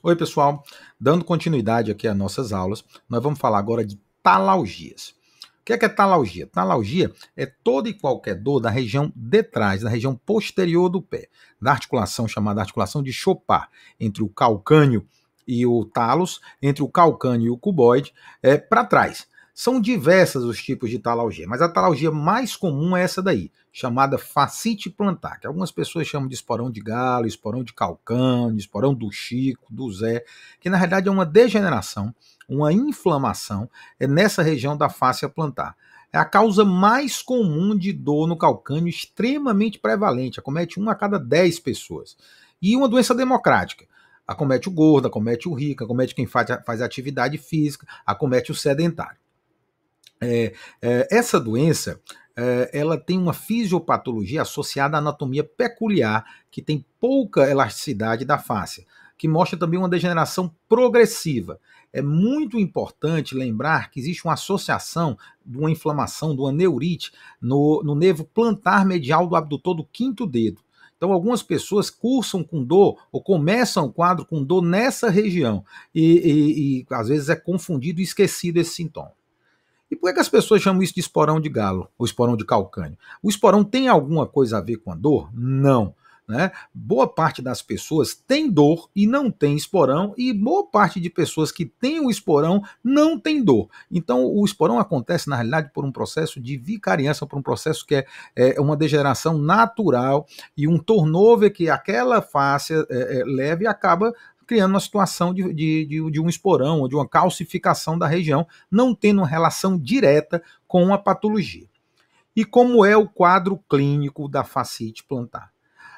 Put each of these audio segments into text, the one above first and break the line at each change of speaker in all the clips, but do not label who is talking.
Oi, pessoal. Dando continuidade aqui às nossas aulas, nós vamos falar agora de talalgias. O que é talalgia? Talalgia é toda e qualquer dor da região de trás, da região posterior do pé, da articulação chamada articulação de Chopin, entre o calcâneo e o talos, entre o calcâneo e o cuboide, para trás. São diversas os tipos de talalgia, mas a talalgia mais comum é essa daí, chamada fascite plantar, que algumas pessoas chamam de esporão de galo, esporão de calcâneo, esporão do Chico, do Zé, que na realidade é uma degeneração, uma inflamação nessa região da fáscia plantar. É a causa mais comum de dor no calcâneo, extremamente prevalente, acomete 1 a cada 10 pessoas. E uma doença democrática. Acomete o gordo, acomete o rico, acomete quem faz atividade física, acomete o sedentário. Essa doença ela tem uma fisiopatologia associada à anatomia peculiar, que tem pouca elasticidade da fáscia, que mostra também uma degeneração progressiva. É muito importante lembrar que existe uma associação de uma inflamação, de uma neurite, no nervo plantar medial do abdutor do quinto dedo. Então, algumas pessoas cursam com dor ou começam o quadro com dor nessa região e às vezes é confundido e esquecido esse sintoma. E por que as pessoas chamam isso de esporão de galo ou esporão de calcâneo? O esporão tem alguma coisa a ver com a dor? Não. Né? Boa parte das pessoas tem dor e não tem esporão, e boa parte de pessoas que têm o esporão não tem dor. Então o esporão acontece na realidade por um processo de vicariância, por um processo que é uma degeneração natural e um turnover que aquela fáscia leva e acaba criando uma situação de um esporão ou de uma calcificação da região, não tendo relação direta com a patologia. E como é o quadro clínico da fascite plantar?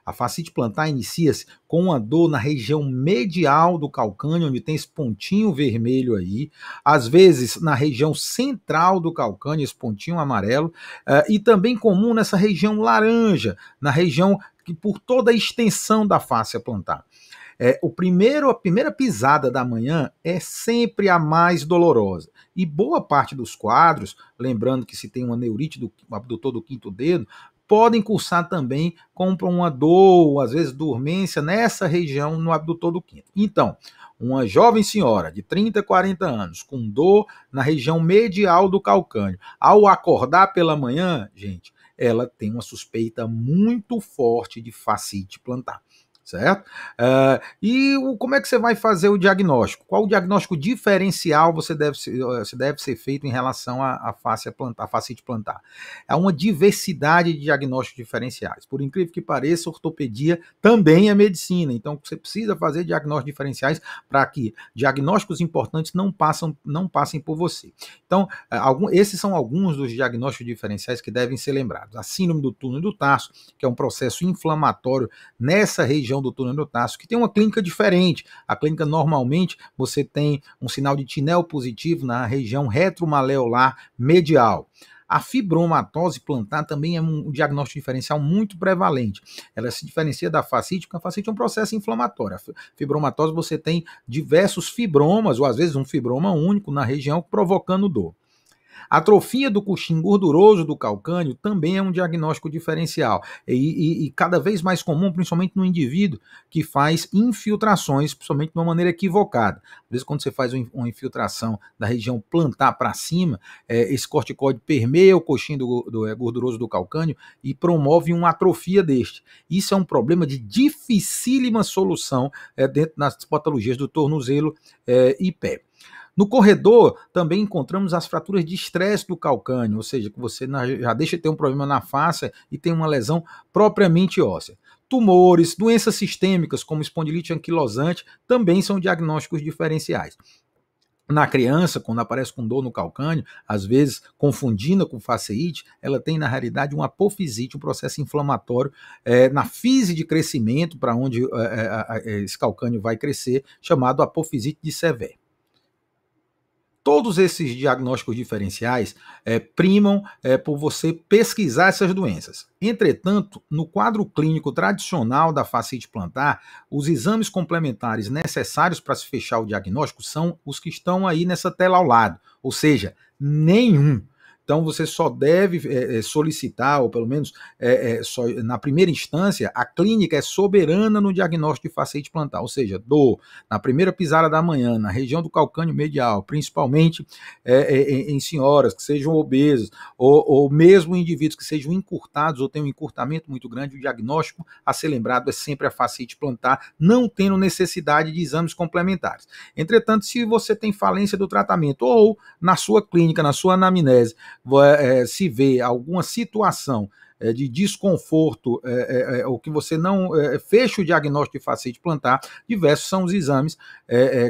A fascite plantar inicia-se com uma dor na região medial do calcâneo, onde tem esse pontinho vermelho aí, às vezes na região central do calcâneo, esse pontinho amarelo, e também comum nessa região laranja, na região que por toda a extensão da fáscia plantar. A primeira pisada da manhã é sempre a mais dolorosa. E boa parte dos quadros, lembrando que se tem uma neurite do abdutor do quinto dedo, podem cursar também com uma dor, ou às vezes dormência, nessa região no abdutor do quinto. Então, uma jovem senhora de 30, 40 anos, com dor na região medial do calcâneo, ao acordar pela manhã, gente, ela tem uma suspeita muito forte de fascite plantar. Certo? Como é que você vai fazer o diagnóstico? Qual o diagnóstico diferencial deve ser feito em relação à fascite plantar? Há uma diversidade de diagnósticos diferenciais. Por incrível que pareça, ortopedia também é medicina. Então, você precisa fazer diagnósticos diferenciais para que diagnósticos importantes não passem por você. Então, esses são alguns dos diagnósticos diferenciais que devem ser lembrados. A síndrome do túnel do tarso, que é um processo inflamatório nessa região do túnel do tarso, que tem uma clínica diferente. A clínica, normalmente, você tem um sinal de Tinel positivo na região retromaleolar medial. A fibromatose plantar também é um diagnóstico diferencial muito prevalente. Ela se diferencia da fascite, porque a fascite é um processo inflamatório. A fibromatose, você tem diversos fibromas, ou às vezes um fibroma único na região, provocando dor. A atrofia do coxim gorduroso do calcâneo também é um diagnóstico diferencial e cada vez mais comum, principalmente no indivíduo que faz infiltrações, principalmente de uma maneira equivocada. Às vezes, quando você faz uma infiltração da região plantar para cima, esse corticóide permeia o coxim gorduroso do calcâneo e promove uma atrofia deste. Isso é um problema de dificílima solução dentro das patologias do tornozelo e pé. No corredor, também encontramos as fraturas de estresse do calcâneo, ou seja, que você já deixa de ter um problema na face e tem uma lesão propriamente óssea. Tumores, doenças sistêmicas, como espondilite anquilosante, também são diagnósticos diferenciais. Na criança, quando aparece com dor no calcâneo, às vezes confundindo com fasciite, ela tem na realidade uma apofisite, um processo inflamatório na fise de crescimento, para onde esse calcâneo vai crescer, chamado apofisite de Sever. Todos esses diagnósticos diferenciais primam por você pesquisar essas doenças. Entretanto, no quadro clínico tradicional da fascite plantar, os exames complementares necessários para se fechar o diagnóstico são os que estão aí nessa tela ao lado, ou seja, nenhum. Então você só deve solicitar, ou pelo menos só, na primeira instância, a clínica é soberana no diagnóstico de fascite plantar, ou seja, dor na primeira pisada da manhã, na região do calcânio medial, principalmente em senhoras que sejam obesas, ou mesmo indivíduos que sejam encurtados ou tenham um encurtamento muito grande, o diagnóstico a ser lembrado é sempre a fascite plantar, não tendo necessidade de exames complementares. Entretanto, se você tem falência do tratamento ou na sua clínica, na sua anamnese, se vê alguma situação de desconforto, ou que você não fecha o diagnóstico de fascite plantar, diversos são os exames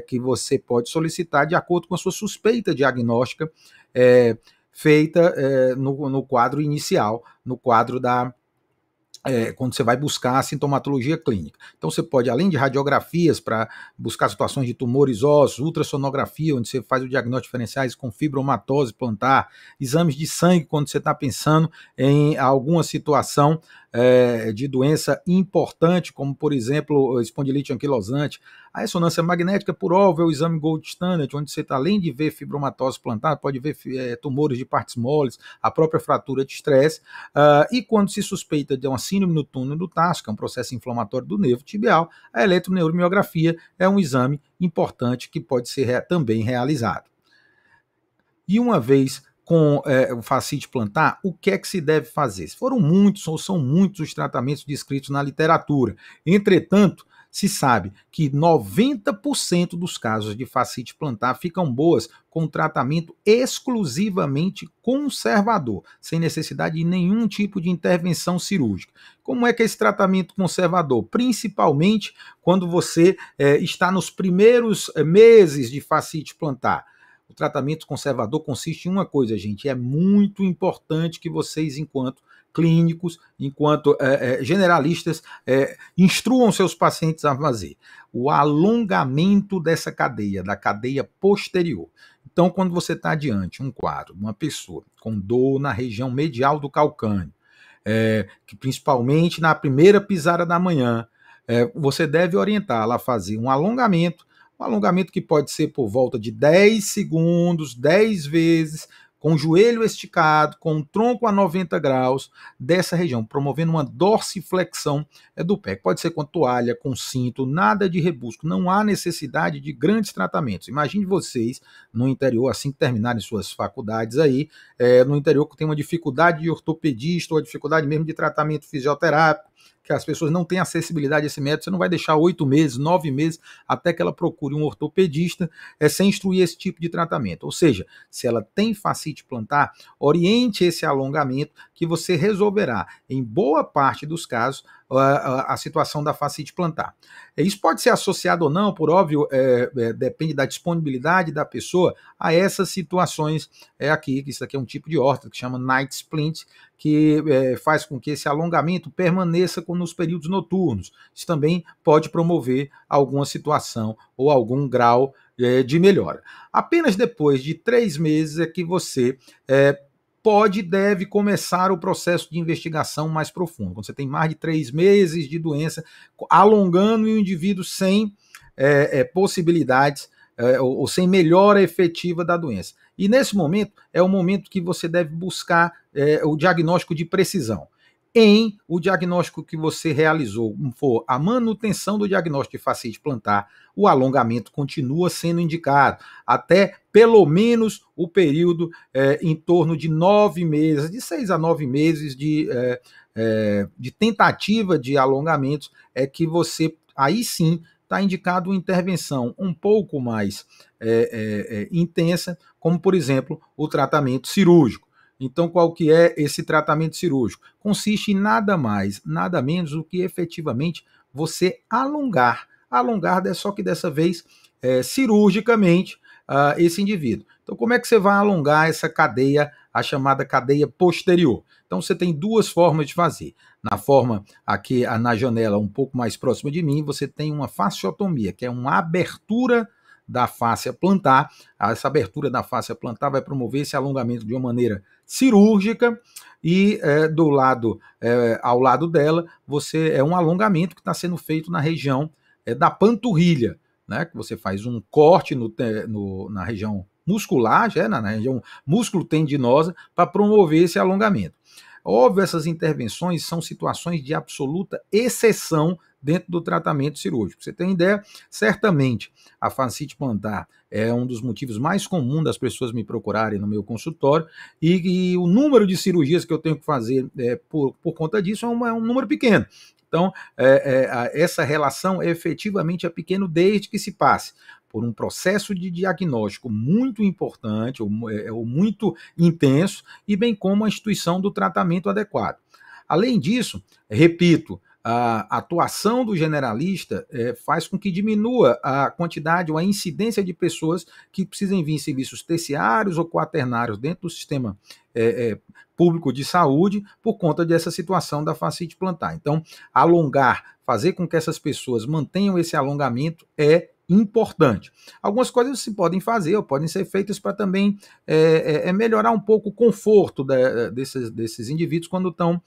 que você pode solicitar de acordo com a sua suspeita diagnóstica feita no quadro inicial, no quadro quando você vai buscar a sintomatologia clínica. Então você pode, além de radiografias para buscar situações de tumores ósseos, ultrassonografia, onde você faz o diagnóstico diferenciais com fibromatose plantar, exames de sangue quando você está pensando em alguma situação de doença importante, como por exemplo espondilite anquilosante, a ressonância magnética por óvulo é o exame gold standard, onde você está, além de ver fibromatose plantar, pode ver tumores de partes moles, a própria fratura de estresse, e quando se suspeita de uma síndrome no túnel do tarso, que é um processo inflamatório do nervo tibial, a eletroneuromiografia é um exame importante que pode ser também realizado. E uma vez com o fascite plantar, o que é que se deve fazer? Foram muitos ou são muitos os tratamentos descritos na literatura. Entretanto, se sabe que 90% dos casos de fascite plantar ficam boas com tratamento exclusivamente conservador, sem necessidade de nenhum tipo de intervenção cirúrgica. Como é que é esse tratamento conservador? Principalmente quando você está nos primeiros meses de fascite plantar. O tratamento conservador consiste em uma coisa, gente, é muito importante que vocês, enquanto clínicos, enquanto generalistas, instruam seus pacientes a fazer o alongamento dessa cadeia, da cadeia posterior. Então, quando você está diante um quadro de uma pessoa com dor na região medial do calcâneo, que principalmente na primeira pisada da manhã, você deve orientá-la a fazer um alongamento que pode ser por volta de 10 segundos, 10 vezes, com o joelho esticado, com o tronco a 90 graus dessa região, promovendo uma dorsiflexão do pé. Pode ser com toalha, com cinto, nada de rebusco. Não há necessidade de grandes tratamentos. Imagine vocês no interior, assim que terminarem suas faculdades aí, no interior que tem uma dificuldade de ortopedista ou a dificuldade mesmo de tratamento fisioterápico, que as pessoas não têm acessibilidade a esse método, você não vai deixar 8 meses, 9 meses, até que ela procure um ortopedista sem instruir esse tipo de tratamento. Ou seja, se ela tem fascite plantar, oriente esse alongamento que você resolverá, em boa parte dos casos, a situação da fascite plantar. Isso pode ser associado ou não, por óbvio, depende da disponibilidade da pessoa a essas situações aqui, que isso aqui é um tipo de órtese que chama night splint, que faz com que esse alongamento permaneça nos períodos noturnos. Isso também pode promover alguma situação ou algum grau de melhora. Apenas depois de 3 meses é que você deve começar o processo de investigação mais profundo. Quando você tem mais de 3 meses de doença, alongando o indivíduo sem possibilidades ou sem melhora efetiva da doença. E nesse momento, é o momento que você deve buscar o diagnóstico de precisão. Em o diagnóstico que você realizou for a manutenção do diagnóstico de fascite plantar, o alongamento continua sendo indicado, até pelo menos o período em torno de 9 meses, de 6 a 9 meses de tentativa de alongamentos, que você, aí sim, está indicado uma intervenção um pouco mais intensa, como, por exemplo, o tratamento cirúrgico. Então, qual que é esse tratamento cirúrgico? Consiste em nada mais, nada menos do que efetivamente você alongar só que dessa vez cirurgicamente esse indivíduo. Então, como é que você vai alongar essa cadeia, a chamada cadeia posterior? Então, você tem 2 formas de fazer. Na forma aqui, na janela um pouco mais próxima de mim, você tem uma fasciotomia, que é uma abertura da fáscia plantar. Essa abertura da fáscia plantar vai promover esse alongamento de uma maneira cirúrgica e ao lado dela é um alongamento que está sendo feito na região da panturrilha, né? Que você faz um corte na região muscular, já na região músculo-tendinosa, para promover esse alongamento. Óbvio, essas intervenções são situações de absoluta exceção dentro do tratamento cirúrgico. Pra você tem ideia, certamente a fascite plantar é um dos motivos mais comuns das pessoas me procurarem no meu consultório, e o número de cirurgias que eu tenho que fazer por conta disso é um número pequeno. Então, essa relação efetivamente é pequeno desde que se passe por um processo de diagnóstico muito importante ou muito intenso, e bem como a instituição do tratamento adequado. Além disso, repito, a atuação do generalista faz com que diminua a quantidade ou a incidência de pessoas que precisem vir em serviços terciários ou quaternários dentro do sistema público de saúde por conta dessa situação da fascite plantar. Então, alongar, fazer com que essas pessoas mantenham esse alongamento é importante. Algumas coisas se podem fazer ou podem ser feitas para também melhorar um pouco o conforto desses indivíduos quando estão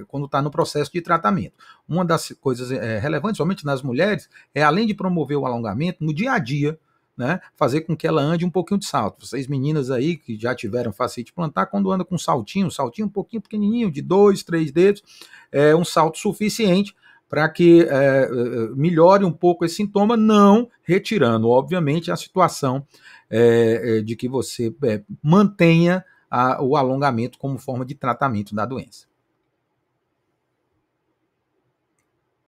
quando está no processo de tratamento. Uma das coisas relevantes, somente nas mulheres, é além de promover o alongamento, no dia a dia, né, fazer com que ela ande um pouquinho de salto. Vocês meninas aí que já tiveram fascite plantar, quando anda com um saltinho um pouquinho pequenininho, de 2, 3 dedos, é um salto suficiente para que melhore um pouco esse sintoma, não retirando, obviamente, a situação de que você mantenha o alongamento como forma de tratamento da doença.